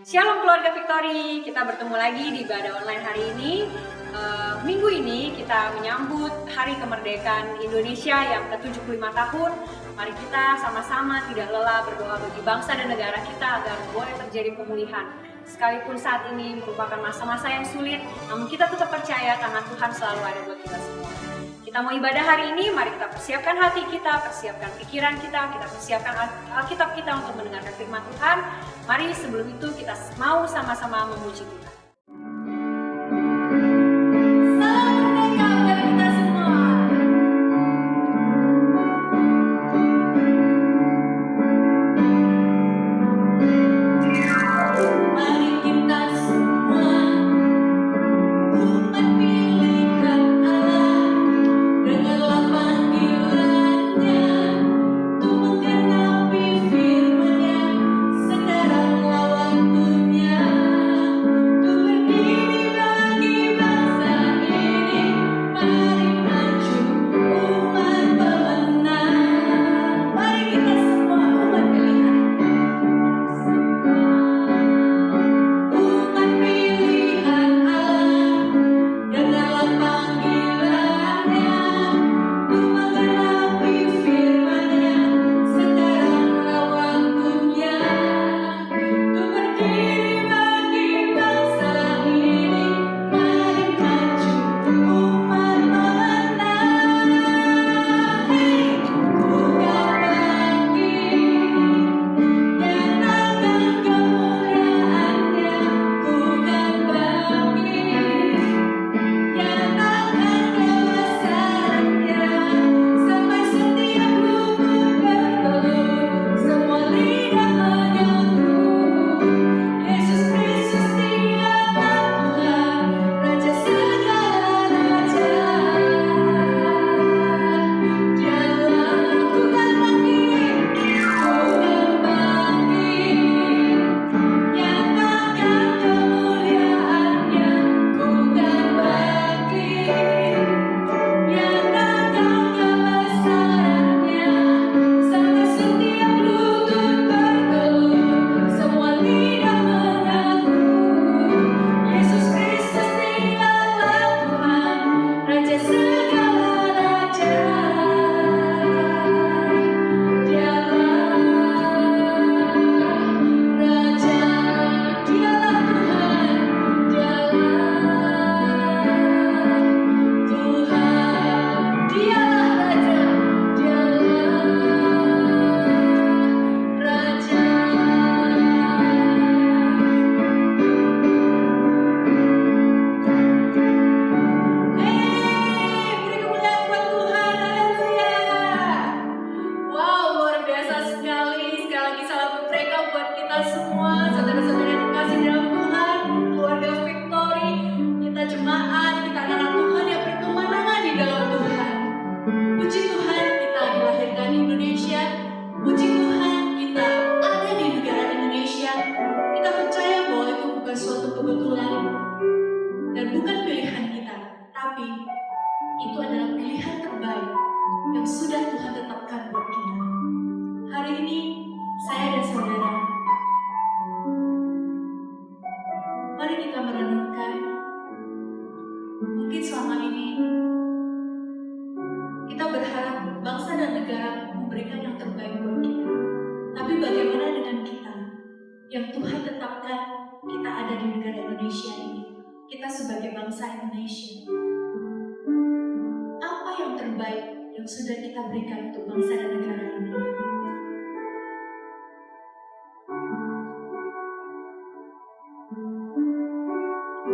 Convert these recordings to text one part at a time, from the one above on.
Shalom keluarga Victory, kita bertemu lagi di ibadah online hari ini. Minggu ini kita menyambut Hari Kemerdekaan Indonesia yang ke-75 tahun. Mari kita sama-sama tidak lelah berdoa bagi bangsa dan negara kita agar boleh terjadi pemulihan. Sekalipun saat ini merupakan masa-masa yang sulit, namun kita tetap percaya tangan Tuhan selalu ada buat kita semua. Kita mau ibadah hari ini, mari kita persiapkan hati kita, persiapkan pikiran kita persiapkan Alkitab kita untuk mendengarkan firman Tuhan. Mari sebelum itu kita mau sama-sama memuji Tuhan. Salam merdeka buat kita semua. Mari kita semua umat pilihan Allah, dengarlah panggilannya untuk menggenapi firman-Nya. Sekaranglah waktunya untuk berdiri bagi bangsa ini. Mari maju umat pemenang. Mari kita semua umat pilihan. Umat pilihan Allah, dengarlah panggilannya untuk menggenapi firman-Nya. Sekaranglah waktunya untuk berdiri bagi bangsa ini. Mari maju umat pemenang. Hei, bukan bangkit, nyatakan kemuliaan-Nya. Bukan bangkit, nyatakan kebesaran-Nya. Sampai setiap lubuk bertelur, semua lidah mengaku Yesus Kristus dialah Tuhan, Raja segala raja. Dialah bukan bangkit, nyatakan kemuliaan-Nya. Bukan bangkit, nyatakan kebesaran-Nya. Sampai setiap lutut bertelur, semua lidah mengaku Yesus Kristus dialah Tuhan, Raja segala raja. Dialah Raja, dialah Tuhan, dialah Tuhan, dialah Raja, dialah Raja. Beri kemuliaan buat Tuhan, haleluya. Wow, luar biasa sekali. Sekali lagi salam merdeka buat kita semua, saudara-saudara yang terkasih dalam Tuhan, keluarga Victory, kita jemaat, kita anak-anak Tuhan yang berkemenangan di dalam Tuhan. Puji Tuhan, kita dilahirkan di Indonesia. Puji Tuhan, kita ada di negara Indonesia. Kita percaya bahwa itu bukan suatu kebetulan dan bukan pilihan kita, tapi itu adalah pilihan terbaik yang sudah Tuhan tetapkan buat kita. Hari ini, saya dan saudara, mari kita merenungkan. Mungkin selama ini kita berharap bangsa dan negara memberikan yang terbaik buat kita. Tapi bagaimana dengan kita yang Tuhan tetapkan kita ada di negara Indonesia ini? Kita sebagai bangsa Indonesia, apa yang terbaik yang sudah kita berikan untuk bangsa dan negara ini?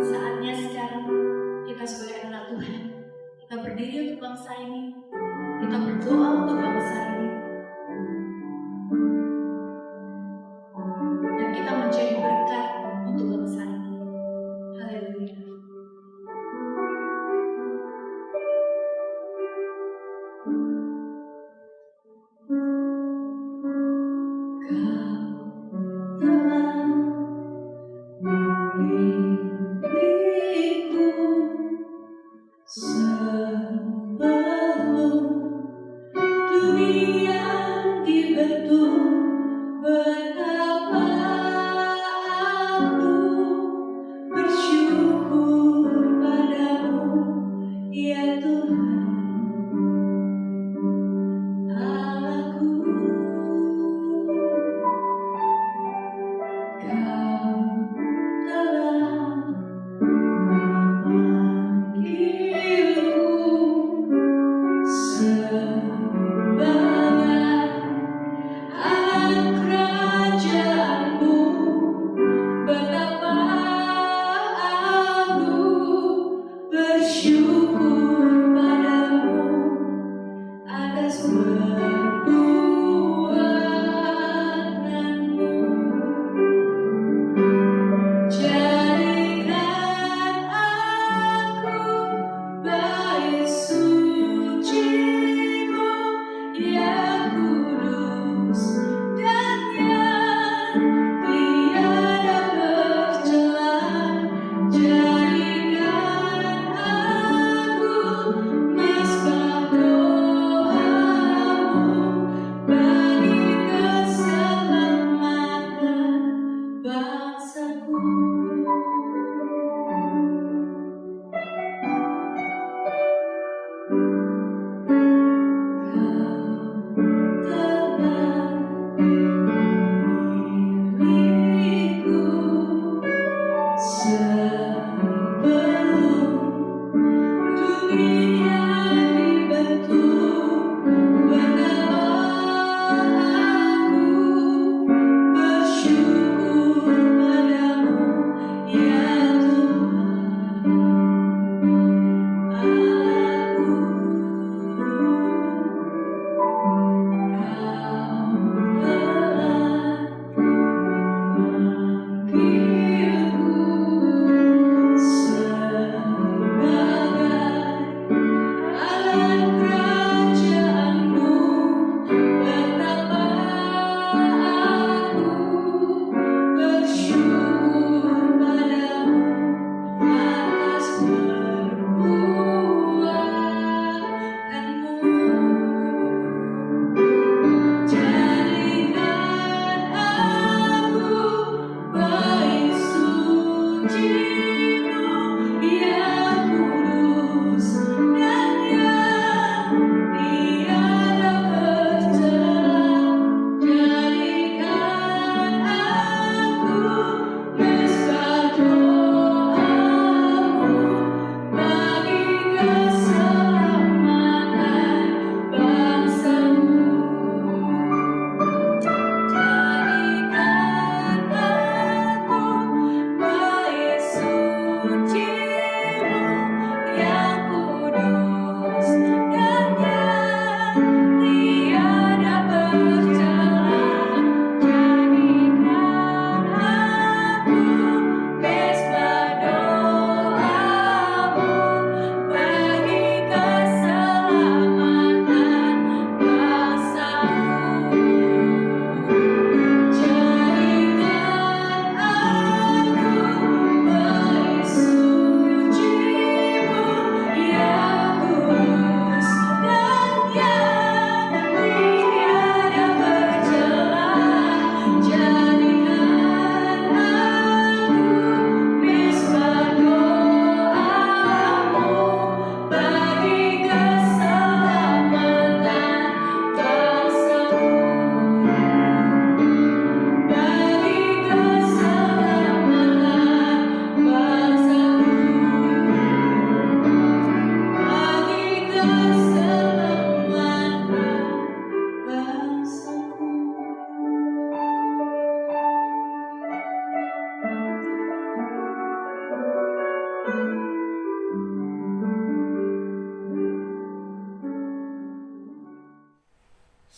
Saatnya sekarang kita sebagai anak Tuhan, kita berdiri untuk bangsa ini, kita berdoa untuk bangsa ini, dan kita menjadi berkat untuk bangsa ini. Haleluya. Kau telah memilihku sebelum dunia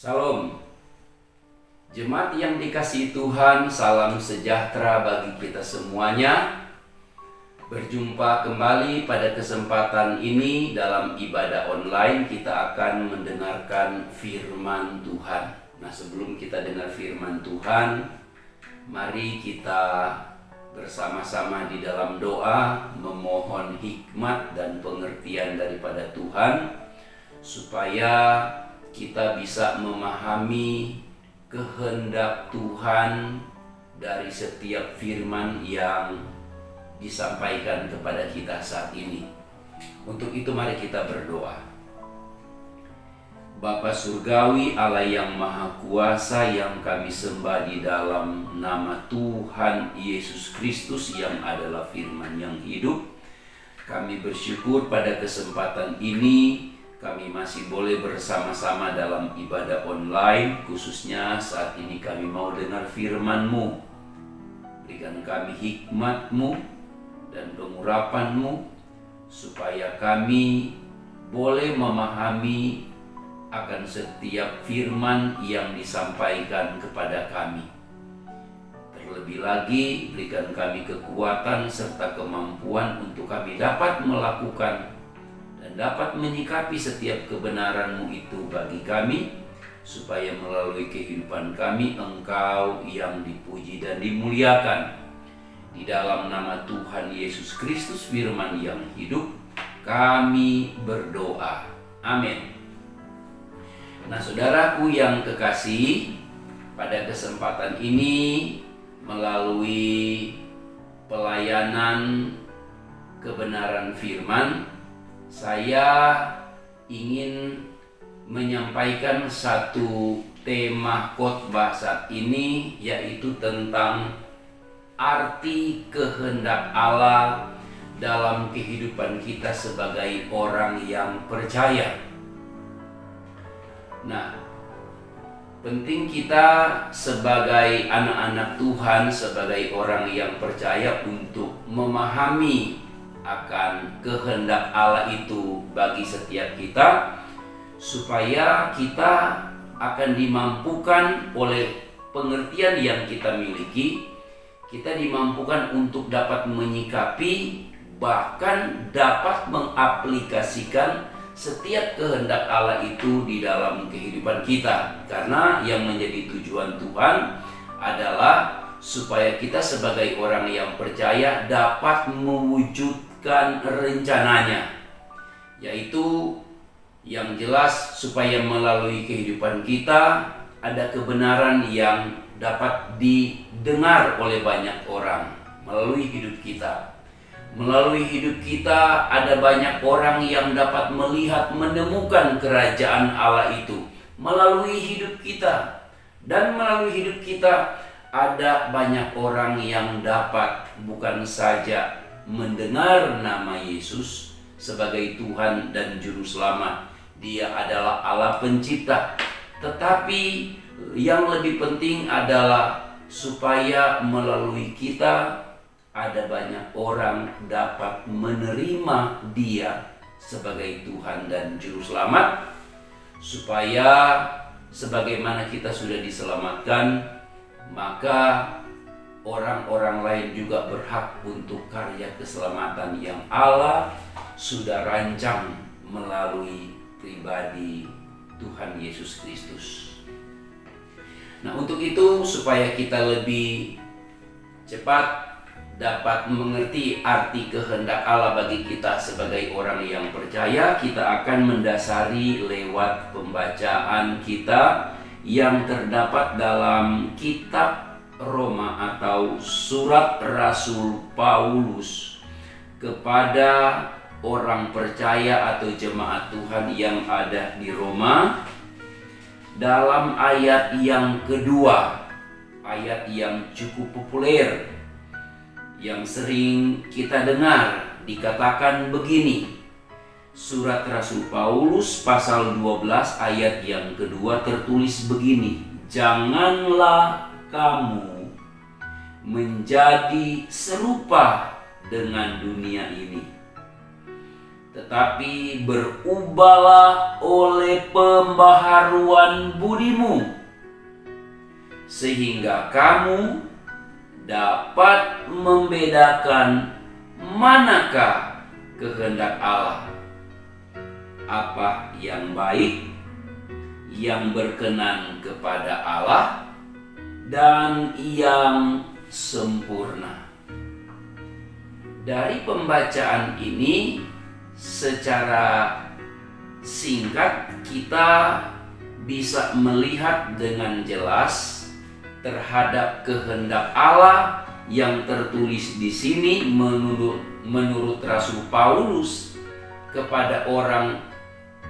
Salam. Jemaat yang dikasihi Tuhan, salam sejahtera bagi kita semuanya. Berjumpa kembali pada kesempatan ini dalam ibadah online. Kita akan mendengarkan firman Tuhan. Nah, sebelum kita dengar firman Tuhan, mari kita bersama-sama di dalam doa memohon hikmat dan pengertian daripada Tuhan, supaya kita bisa memahami kehendak Tuhan dari setiap firman yang disampaikan kepada kita saat ini. Untuk itu mari kita berdoa. Bapa Surgawi, Allah yang Maha Kuasa, yang kami sembah di dalam nama Tuhan Yesus Kristus yang adalah firman yang hidup, kami bersyukur pada kesempatan ini kami masih boleh bersama-sama dalam ibadah online. Khususnya saat ini kami mau dengar firman-Mu. Berikan kami hikmat-Mu dan pengurapan-Mu, supaya kami boleh memahami akan setiap firman yang disampaikan kepada kami. Terlebih lagi, berikan kami kekuatan serta kemampuan untuk kami dapat melakukan dan dapat menyikapi setiap kebenaran-Mu itu bagi kami, supaya melalui kehidupan kami Engkau yang dipuji dan dimuliakan. Di dalam nama Tuhan Yesus Kristus, firman yang hidup, kami berdoa. Amin. Nah, saudaraku yang kekasih, pada kesempatan ini melalui pelayanan kebenaran firman, saya ingin menyampaikan satu tema khotbah saat ini, yaitu tentang arti kehendak Allah dalam kehidupan kita sebagai orang yang percaya. Nah, penting kita sebagai anak-anak Tuhan, sebagai orang yang percaya, untuk memahami akan kehendak Allah itu bagi setiap kita, supaya kita akan dimampukan oleh pengertian yang kita miliki. Kita dimampukan untuk dapat menyikapi, bahkan dapat mengaplikasikan setiap kehendak Allah itu di dalam kehidupan kita. Karena yang menjadi tujuan Tuhan adalah supaya kita sebagai orang yang percaya dapat mewujudkan rencananya, yaitu yang jelas supaya melalui kehidupan kita ada kebenaran yang dapat didengar oleh banyak orang melalui hidup kita. Melalui hidup kita ada banyak orang yang dapat melihat, menemukan kerajaan Allah itu melalui hidup kita. Dan melalui hidup kita ada banyak orang yang dapat bukan saja mendengar nama Yesus sebagai Tuhan dan Juru Selamat, Dia adalah Allah Pencipta, tetapi yang lebih penting adalah supaya melalui kita ada banyak orang dapat menerima Dia sebagai Tuhan dan Juru Selamat, supaya sebagaimana kita sudah diselamatkan, maka orang-orang lain juga berhak untuk karya keselamatan yang Allah sudah rancang melalui pribadi Tuhan Yesus Kristus. Nah, untuk itu supaya kita lebih cepat dapat mengerti arti kehendak Allah bagi kita sebagai orang yang percaya, kita akan mendasari lewat pembacaan kita yang terdapat dalam kitab Roma atau surat Rasul Paulus kepada orang percaya atau jemaat Tuhan yang ada di Roma, dalam ayat yang kedua, ayat yang cukup populer yang sering kita dengar, dikatakan begini. Surat Rasul Paulus pasal 12 ayat yang kedua tertulis begini: janganlah kamu menjadi serupa dengan dunia ini, tetapi berubahlah oleh pembaharuan budimu, sehingga kamu dapat membedakan manakah kehendak Allah, apa yang baik, yang berkenan kepada Allah, dan yang sempurna. Dari pembacaan ini secara singkat kita bisa melihat dengan jelas terhadap kehendak Allah yang tertulis di sini menurut Rasul Paulus kepada orang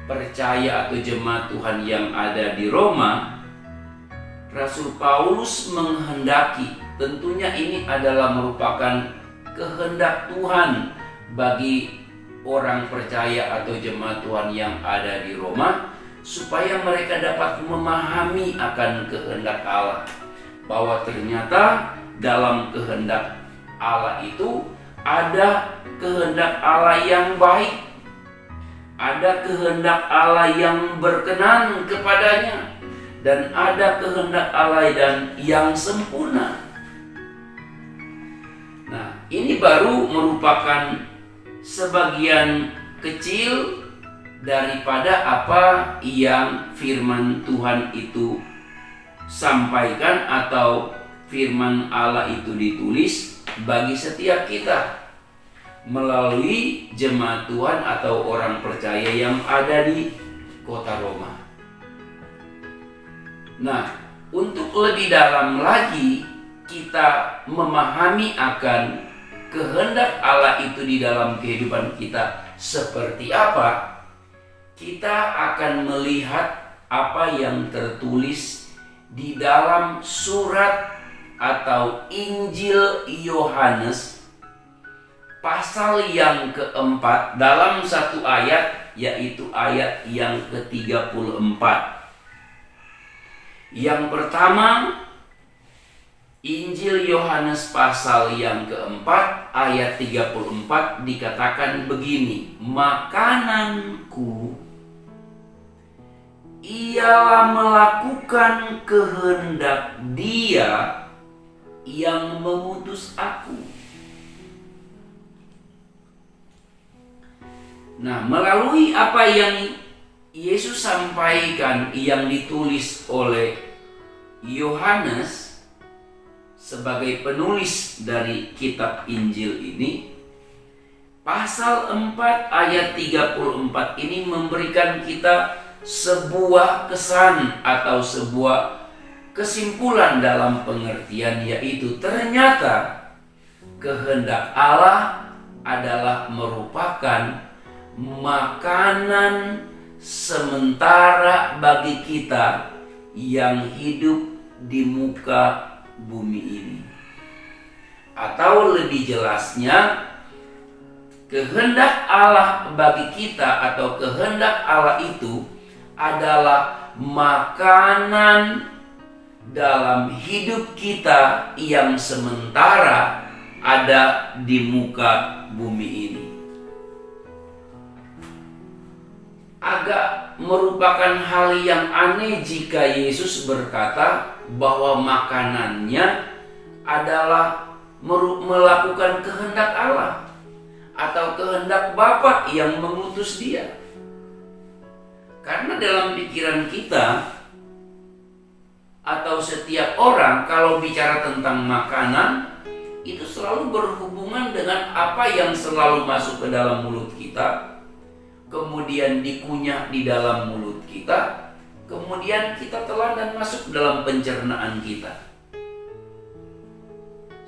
percaya atau jemaat Tuhan yang ada di Roma. Rasul Paulus menghendaki, tentunya ini adalah merupakan kehendak Tuhan bagi orang percaya atau jemaat Tuhan yang ada di Roma, supaya mereka dapat memahami akan kehendak Allah, bahwa ternyata dalam kehendak Allah itu ada kehendak Allah yang baik, ada kehendak Allah yang berkenan kepadanya, dan ada kehendak Allah dan yang sempurna. Nah, ini baru merupakan sebagian kecil daripada apa yang firman Tuhan itu sampaikan atau firman Allah itu ditulis bagi setiap kita melalui jemaat Tuhan atau orang percaya yang ada di kota Roma. Nah, untuk lebih dalam lagi kita memahami akan kehendak Allah itu di dalam kehidupan kita seperti apa, kita akan melihat apa yang tertulis di dalam surat atau Injil Yohanes pasal yang keempat dalam satu ayat, yaitu ayat yang ke-34. Yang pertama, Injil Yohanes pasal yang keempat ayat 34 dikatakan begini, makananku ialah melakukan kehendak Dia yang mengutus aku. Nah, melalui apa yang Yesus sampaikan yang ditulis oleh Yohanes sebagai penulis dari kitab Injil ini, pasal 4 ayat 34 ini memberikan kita sebuah kesan atau sebuah kesimpulan dalam pengertian, yaitu ternyata kehendak Allah adalah merupakan makanan sementara bagi kita yang hidup di muka bumi ini. Atau lebih jelasnya, kehendak Allah bagi kita atau kehendak Allah itu adalah makanan dalam hidup kita yang sementara ada di muka bumi ini. Agak merupakan hal yang aneh jika Yesus berkata bahwa makanannya adalah melakukan kehendak Allah atau kehendak Bapa yang mengutus Dia. Karena dalam pikiran kita atau setiap orang kalau bicara tentang makanan itu selalu berhubungan dengan apa yang selalu masuk ke dalam mulut kita, kemudian dikunyah di dalam mulut kita, kemudian kita telan dan masuk dalam pencernaan kita.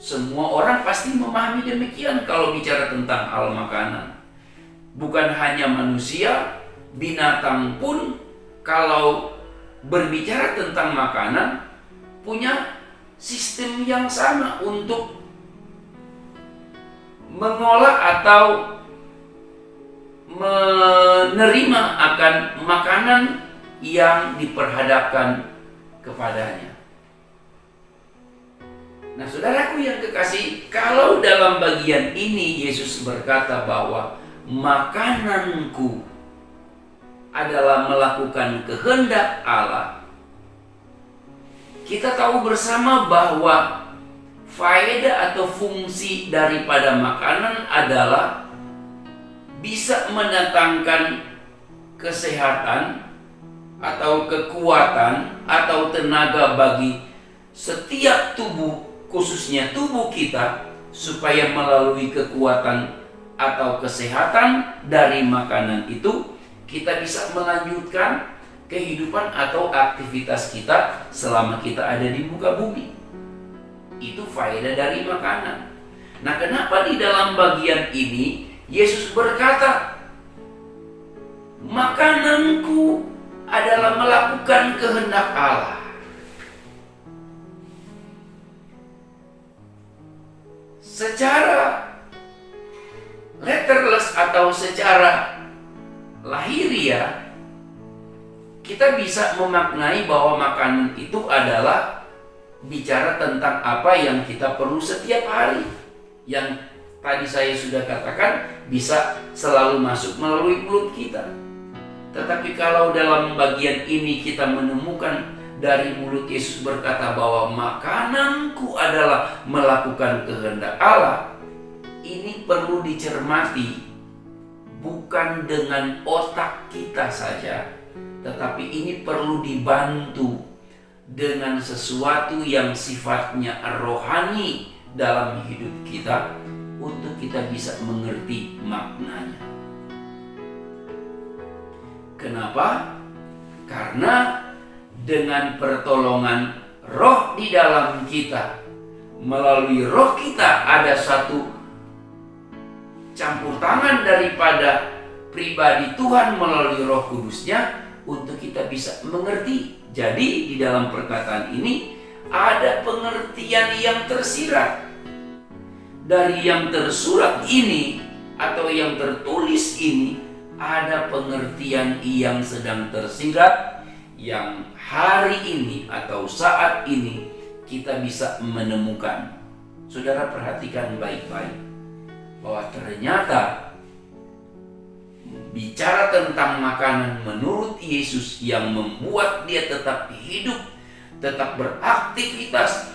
Semua orang pasti memahami demikian kalau bicara tentang hal makanan. Bukan hanya manusia, binatang pun kalau berbicara tentang makanan punya sistem yang sama untuk mengolah atau menerima akan makanan yang diperhadapkan kepadanya. Nah, saudaraku yang kekasih, kalau dalam bagian ini Yesus berkata bahwa makananku adalah melakukan kehendak Allah, kita tahu bersama bahwa faedah atau fungsi daripada makanan adalah bisa mendatangkan kesehatan atau kekuatan atau tenaga bagi setiap tubuh, khususnya tubuh kita, supaya melalui kekuatan atau kesehatan dari makanan itu kita bisa melanjutkan kehidupan atau aktivitas kita selama kita ada di muka bumi. Itu faedah dari makanan. Nah, kenapa di dalam bagian ini Yesus berkata, makananku adalah melakukan kehendak Allah. Secara letterless atau secara lahiriah, kita bisa memaknai bahwa makanan itu adalah bicara tentang apa yang kita perlu setiap hari. Yang tadi saya sudah katakan bisa selalu masuk melalui mulut kita. Tetapi kalau dalam bagian ini kita menemukan dari mulut Yesus berkata bahwa makananku adalah melakukan kehendak Allah, ini perlu dicermati bukan dengan otak kita saja, tetapi ini perlu dibantu dengan sesuatu yang sifatnya rohani dalam hidup kita untuk kita bisa mengerti maknanya. Kenapa? Karena dengan pertolongan roh di dalam kita, melalui roh kita ada satu campur tangan daripada pribadi Tuhan melalui Roh Kudusnya untuk kita bisa mengerti. Jadi di dalam perkataan ini ada pengertian yang tersirat. Dari yang tersurat ini atau yang tertulis ini ada pengertian yang sedang tersirat yang hari ini atau saat ini kita bisa menemukan. Saudara perhatikan baik-baik bahwa ternyata bicara tentang makanan menurut Yesus yang membuat dia tetap hidup, tetap beraktivitas,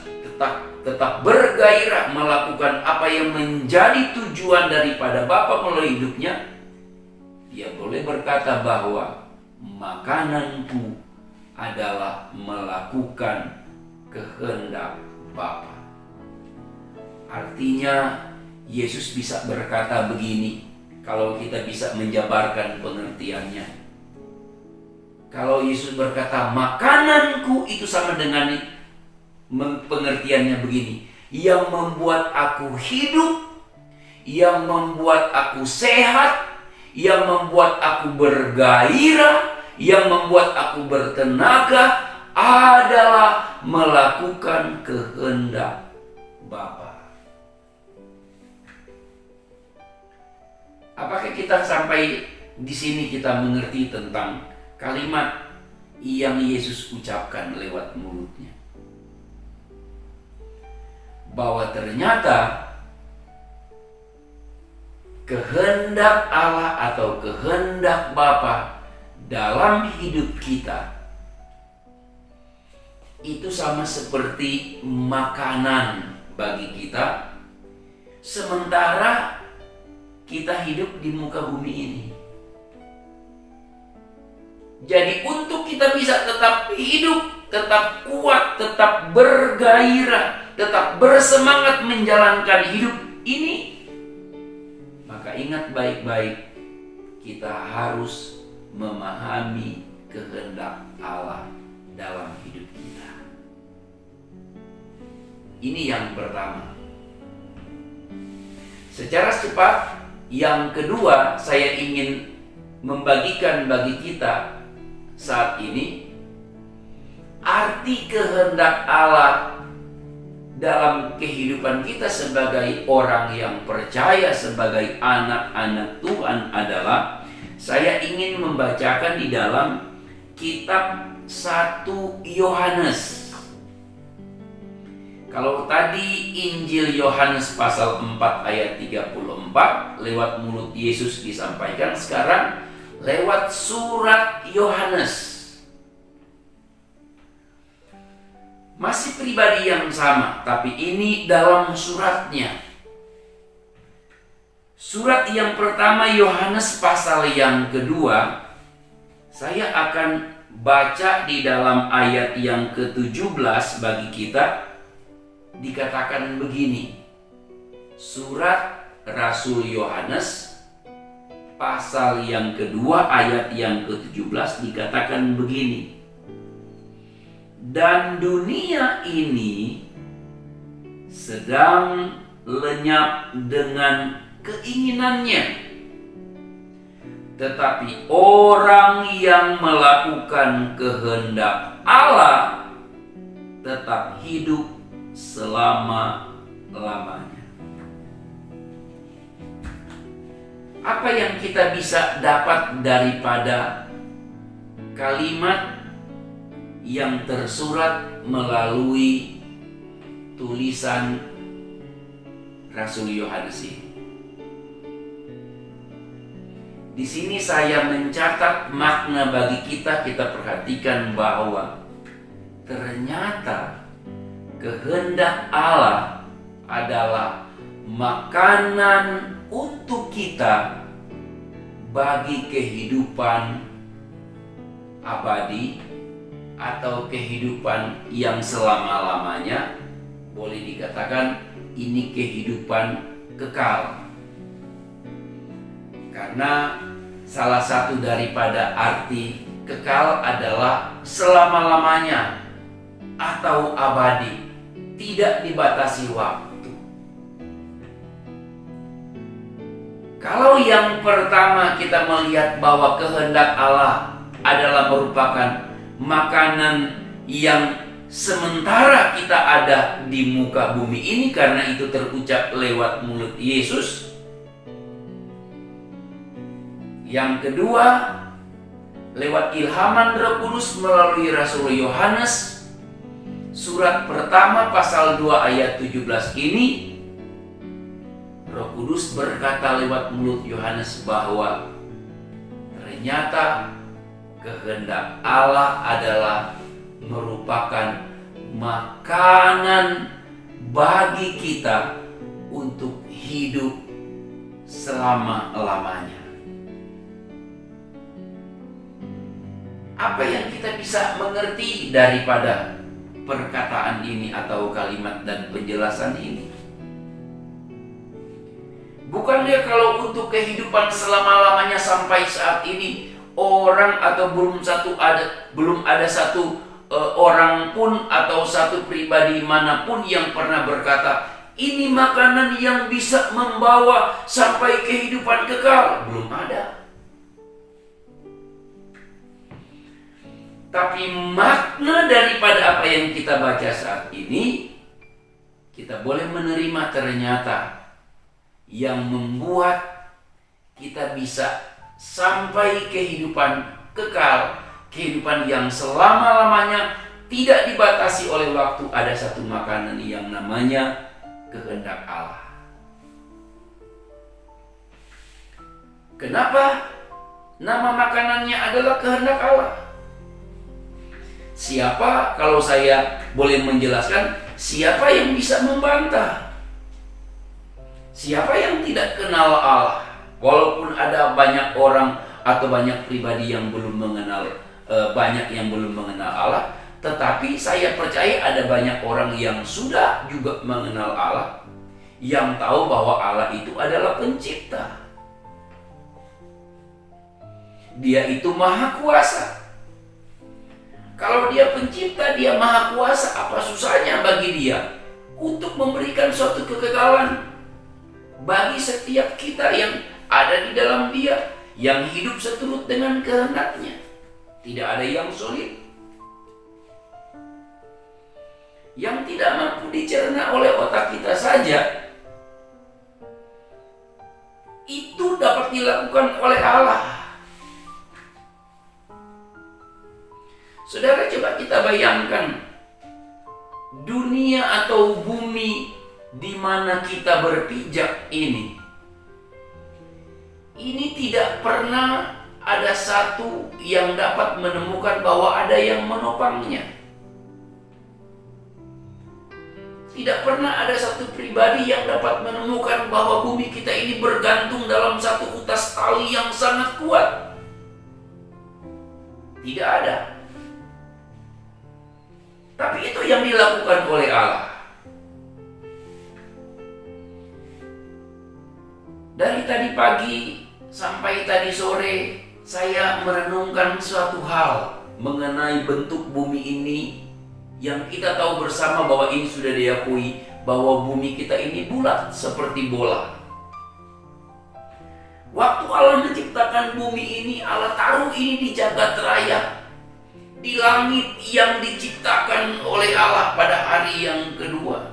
tetap bergairah melakukan apa yang menjadi tujuan daripada Bapa melalui hidupnya, dia boleh berkata bahwa makananku adalah melakukan kehendak Bapa. Artinya Yesus bisa berkata begini, kalau kita bisa menjabarkan pengertiannya. Kalau Yesus berkata makananku, itu sama dengan pengertiannya begini, yang membuat aku hidup, yang membuat aku sehat, yang membuat aku bergairah, yang membuat aku bertenaga adalah melakukan kehendak Bapa. Apakah kita sampai di sini kita mengerti tentang kalimat yang Yesus ucapkan lewat mulutnya? Bahwa ternyata kehendak Allah atau kehendak Bapa dalam hidup kita itu sama seperti makanan bagi kita, sementara kita hidup di muka bumi ini. Jadi untuk kita bisa tetap hidup, tetap kuat, tetap bergairah, tetap bersemangat menjalankan hidup ini, maka ingat baik-baik, kita harus memahami kehendak Allah dalam hidup kita. Ini yang pertama. Secara cepat, yang kedua, saya ingin membagikan bagi kita saat ini arti kehendak Allah dalam kehidupan kita sebagai orang yang percaya, sebagai anak-anak Tuhan adalah, saya ingin membacakan di dalam kitab 1 Yohanes. Kalau tadi Injil Yohanes pasal 4 ayat 34 lewat mulut Yesus disampaikan, sekarang lewat surat Yohanes. Masih pribadi yang sama, tapi ini dalam suratnya. Surat yang pertama Yohanes pasal yang kedua, saya akan baca di dalam ayat yang ke-17 bagi kita. Dikatakan begini. Surat Rasul Yohanes pasal yang kedua ayat yang ke-17 dikatakan begini. Dan dunia ini sedang lenyap dengan keinginannya, tetapi orang yang melakukan kehendak Allah tetap hidup selama-lamanya. Apa yang kita bisa dapat daripada kalimat yang tersurat melalui tulisan Rasul Yohanes ini? Di sini saya mencatat makna bagi kita perhatikan bahwa ternyata kehendak Allah adalah makanan untuk kita bagi kehidupan abadi atau kehidupan yang selama-lamanya. Boleh dikatakan ini kehidupan kekal. Karena salah satu daripada arti kekal adalah selama-lamanya atau abadi, tidak dibatasi waktu. Kalau yang pertama kita melihat bahwa kehendak Allah adalah merupakan makanan yang sementara kita ada di muka bumi ini, karena itu terucap lewat mulut Yesus. Yang kedua, lewat ilhaman Roh Kudus melalui Rasul Yohanes, surat pertama pasal 2 ayat 17 ini, Roh Kudus berkata lewat mulut Yohanes bahwa ternyata kehendak Allah adalah merupakan makanan bagi kita untuk hidup selama-lamanya. Apa yang kita bisa mengerti daripada perkataan ini atau kalimat dan penjelasan ini? Bukannya kalau untuk kehidupan selama-lamanya sampai saat ini orang atau belum ada satu orang pun atau satu pribadi manapun yang pernah berkata ini makanan yang bisa membawa sampai kehidupan kekal? Belum ada. Tapi makna daripada apa yang kita baca saat ini, kita boleh menerima ternyata yang membuat kita bisa sampai kehidupan kekal, kehidupan yang selama-lamanya tidak dibatasi oleh waktu. Ada satu makanan yang namanya kehendak Allah. Kenapa nama makanannya adalah kehendak Allah? Siapa, kalau saya boleh menjelaskan, siapa yang bisa membantah? Siapa yang tidak kenal Allah? Walaupun ada banyak orang atau banyak pribadi yang belum mengenal, banyak yang belum mengenal Allah, tetapi saya percaya ada banyak orang yang sudah juga mengenal Allah, yang tahu bahwa Allah itu adalah pencipta. Dia itu maha kuasa. Kalau dia pencipta, dia maha kuasa, apa susahnya bagi dia untuk memberikan suatu kekekalan bagi setiap kita yang ada di dalam dia, yang hidup seturut dengan kehendaknya. Tidak ada yang sulit, yang tidak mampu dicerna oleh otak kita saja, itu dapat dilakukan oleh Allah. Saudara, coba kita bayangkan dunia atau bumi di mana kita berpijak ini tidak pernah ada satu yang dapat menemukan bahwa ada yang menopangnya. Tidak pernah ada satu pribadi yang dapat menemukan bahwa bumi kita ini bergantung dalam satu utas tali yang sangat kuat. Tidak ada. Tapi itu yang dilakukan oleh Allah. Dari tadi pagi sampai tadi sore, saya merenungkan suatu hal mengenai bentuk bumi ini yang kita tahu bersama bahwa ini sudah diakui bahwa bumi kita ini bulat seperti bola. Waktu Allah menciptakan bumi ini, Allah taruh ini di jagat raya, di langit yang diciptakan oleh Allah pada hari yang kedua.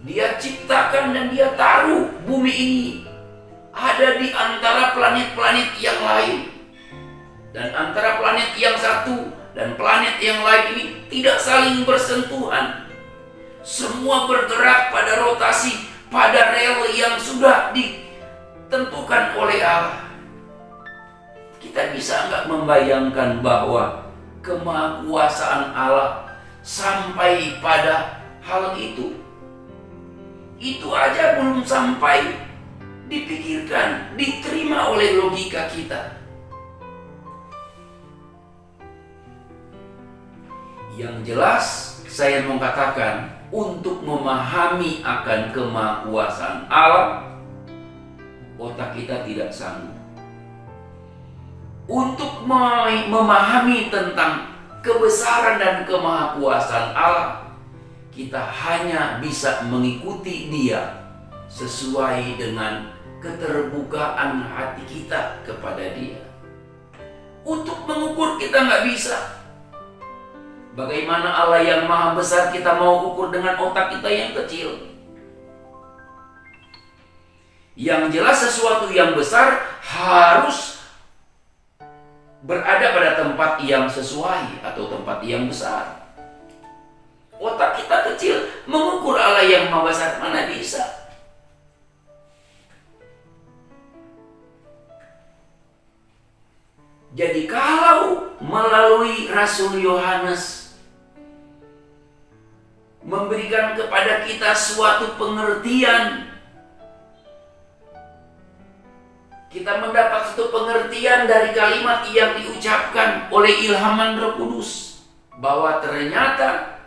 Dia ciptakan dan dia taruh bumi ini ada di antara planet-planet yang lain. Dan antara planet yang satu dan planet yang lain ini tidak saling bersentuhan. Semua bergerak pada rotasi, pada rel yang sudah ditentukan oleh Allah. Kita bisa nggak membayangkan bahwa kemahakuasaan Allah sampai pada hal itu? Itu aja belum sampai dipikirkan, diterima oleh logika kita. Yang jelas, saya mau katakan, untuk memahami akan kemahakuasaan Allah, otak kita tidak sanggup. Untuk memahami tentang kebesaran dan kemahakuasaan Allah, kita hanya bisa mengikuti Dia sesuai dengan keterbukaan hati kita kepada Dia. Untuk mengukur kita nggak bisa. Bagaimana Allah yang maha besar kita mau ukur dengan otak kita yang kecil? Yang jelas sesuatu yang besar harus berada pada tempat yang sesuai atau tempat yang besar. Otak kita kecil, mengukur Allah yang maha besar mana bisa? Jadi kalau melalui Rasul Yohanes memberikan kepada kita suatu pengertian, kita mendapat suatu pengertian dari kalimat yang diucapkan oleh ilhaman Roh Kudus, bahwa ternyata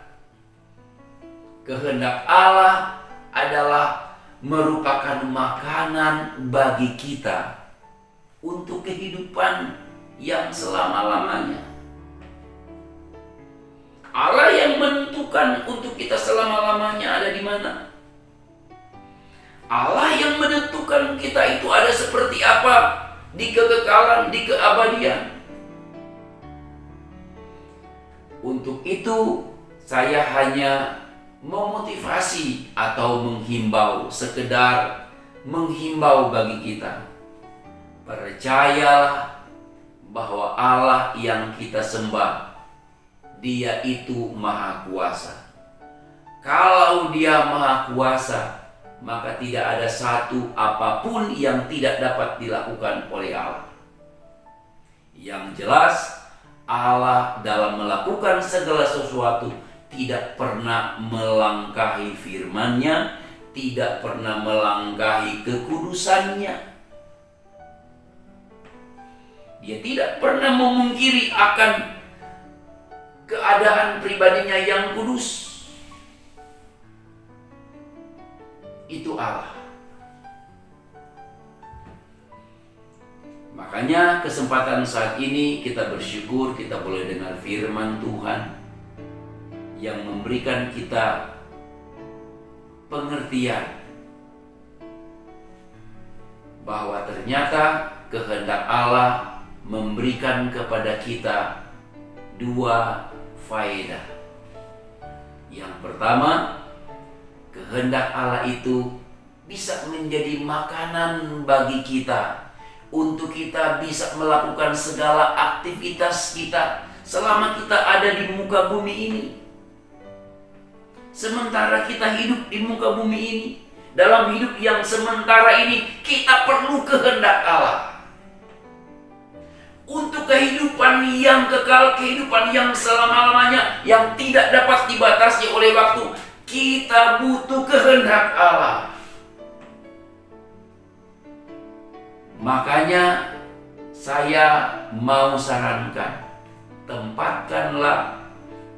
kehendak Allah adalah merupakan makanan bagi kita untuk kehidupan yang selama-lamanya. Allah yang menentukan untuk kita selama-lamanya ada di mana? Allah yang menentukan kita itu ada seperti apa di kekekalan, di keabadian. Untuk itu saya hanya memotivasi atau menghimbau, sekedar menghimbau bagi kita. Percayalah bahwa Allah yang kita sembah, Dia itu maha kuasa. Kalau Dia maha kuasa, maka tidak ada satu apapun yang tidak dapat dilakukan oleh Allah. Yang jelas, Allah dalam melakukan segala sesuatu tidak pernah melangkahi firman-Nya, tidak pernah melangkahi kekudusan-Nya. Dia tidak pernah memungkiri akan keadaan pribadinya yang kudus. Itu Allah. Makanya kesempatan saat ini kita bersyukur kita boleh dengar firman Tuhan yang memberikan kita pengertian bahwa ternyata kehendak Allah memberikan kepada kita dua faedah. Yang pertama, kehendak Allah itu bisa menjadi makanan bagi kita, untuk kita bisa melakukan segala aktivitas kita, selama kita ada di muka bumi ini. Sementara kita hidup di muka bumi ini, dalam hidup yang sementara ini, kita perlu kehendak Allah. Untuk kehidupan yang kekal, kehidupan yang selama-lamanya, yang tidak dapat dibatasi oleh waktu, kita butuh kehendak Allah. Makanya saya mau sarankan, tempatkanlah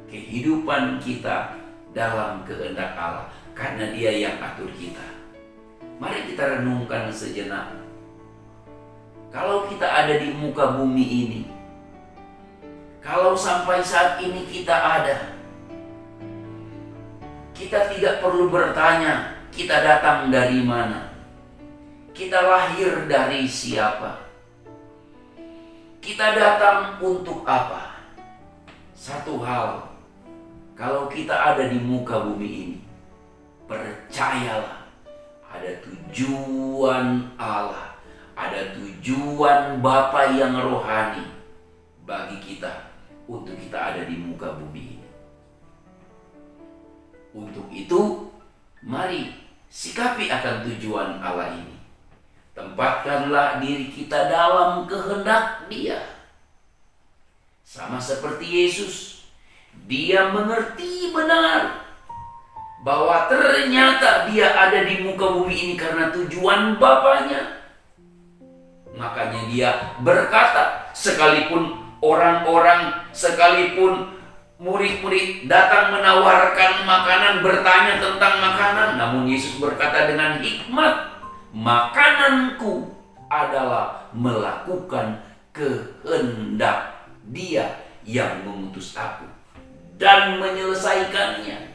kehidupan kita dalam kehendak Allah, karena Dia yang atur kita. Mari kita renungkan sejenak. Kalau kita ada di muka bumi ini, kalau sampai saat ini kita ada, kita tidak perlu bertanya kita datang dari mana, kita lahir dari siapa, kita datang untuk apa. Satu hal, kalau kita ada di muka bumi ini, percayalah, ada tujuan Allah, ada tujuan Bapa yang rohani bagi kita untuk kita ada di muka bumi ini. Untuk itu, mari sikapi akan tujuan Allah ini. Tempatkanlah diri kita dalam kehendak Dia. Sama seperti Yesus, Dia mengerti benar bahwa ternyata Dia ada di muka bumi ini karena tujuan Bapanya. Makanya Dia berkata, sekalipun orang-orang, sekalipun murid-murid datang menawarkan makanan, bertanya tentang makanan, namun Yesus berkata dengan hikmat, makananku adalah melakukan kehendak Dia yang mengutus aku dan menyelesaikannya.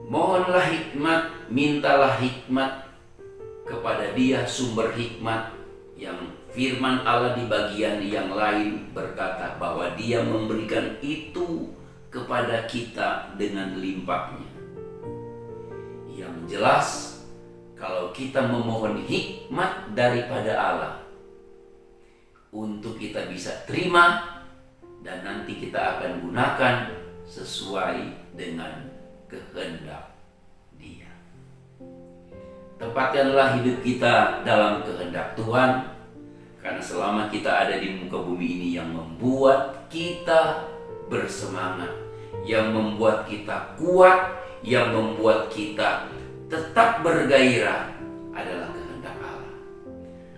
Mohonlah hikmat, mintalah hikmat kepada Dia sumber hikmat, yang firman Allah di bagian yang lain berkata bahwa Dia memberikan itu kepada kita dengan limpahnya. Yang jelas, kalau kita memohon hikmat daripada Allah untuk kita bisa terima dan nanti kita akan gunakan sesuai dengan kehendak Dia. Tempatkanlah hidup kita dalam kehendak Tuhan, karena selama kita ada di muka bumi ini, yang membuat kita bersemangat, yang membuat kita kuat, yang membuat kita tetap bergairah adalah kehendak Allah.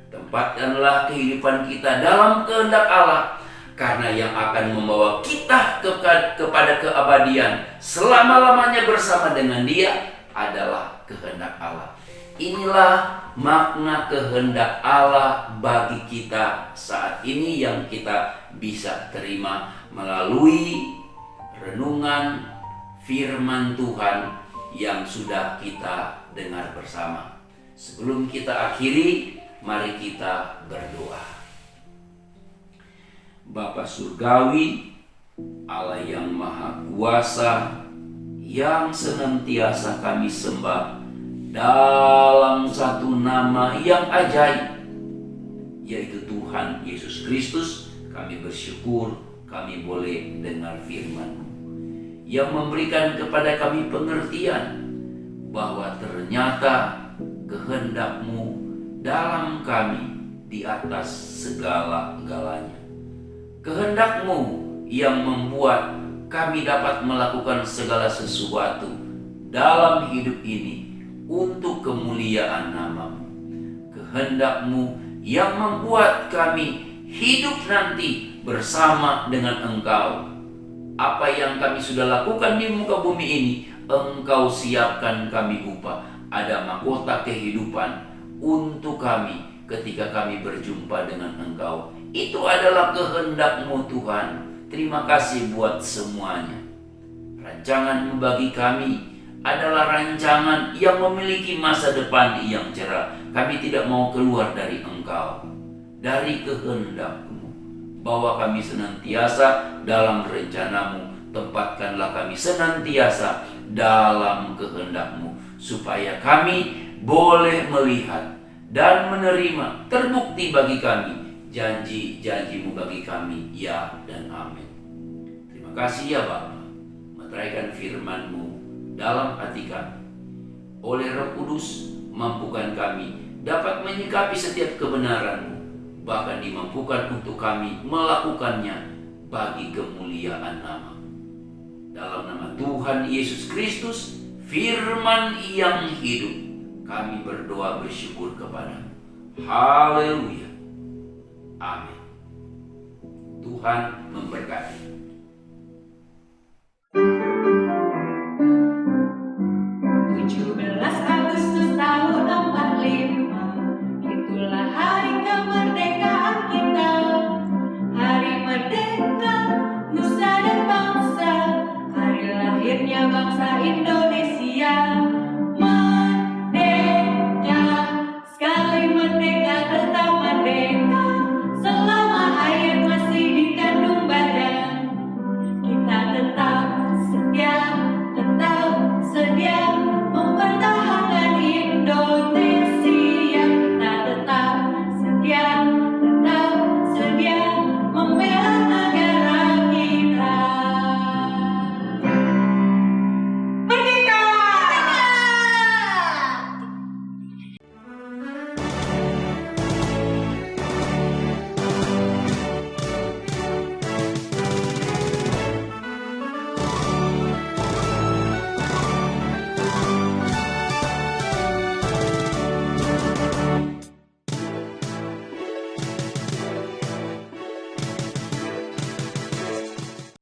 Tempatkanlah kehidupan kita dalam kehendak Allah, karena yang akan membawa kita kepada keabadian selama-lamanya bersama dengan Dia adalah kehendak Allah. Inilah makna kehendak Allah bagi kita saat ini yang kita bisa terima melalui renungan firman Tuhan yang sudah kita dengar bersama. Sebelum kita akhiri, mari kita berdoa. Bapa Surgawi, Allah yang Maha Kuasa, yang senantiasa kami sembah dalam satu nama yang ajaib, yaitu Tuhan Yesus Kristus, kami bersyukur kami boleh dengar firman-Mu yang memberikan kepada kami pengertian bahwa ternyata kehendak-Mu dalam kami di atas segala-galanya. Kehendak-Mu yang membuat kami dapat melakukan segala sesuatu dalam hidup ini untuk kemuliaan nama-Mu. Kehendak-Mu yang membuat kami hidup nanti bersama dengan Engkau. Apa yang kami sudah lakukan di muka bumi ini, Engkau siapkan kami upah. Ada mahkota kehidupan untuk kami ketika kami berjumpa dengan Engkau. Itu adalah kehendak-Mu Tuhan. Terima kasih buat semuanya. Rancangan-Mu bagi kami adalah rancangan yang memiliki masa depan yang cerah. Kami tidak mau keluar dari Engkau, dari kehendak-Mu. Bawa kami senantiasa dalam rencana-Mu. Tempatkanlah kami senantiasa dalam kehendak-Mu, supaya kami boleh melihat dan menerima. Terbukti bagi kami janji-janji-Mu bagi kami, ya dan amin. Terima kasih ya Bapa, meteraikan firman-Mu dalam hati kami. Oleh Roh Kudus, mampukan kami dapat menyikapi setiap kebenaran-Mu, bahkan dimampukan untuk kami melakukannya bagi kemuliaan nama. Dalam nama Tuhan Yesus Kristus, firman yang hidup, kami berdoa bersyukur kepada-Mu. Haleluya. Amin. Tuhan memberkati.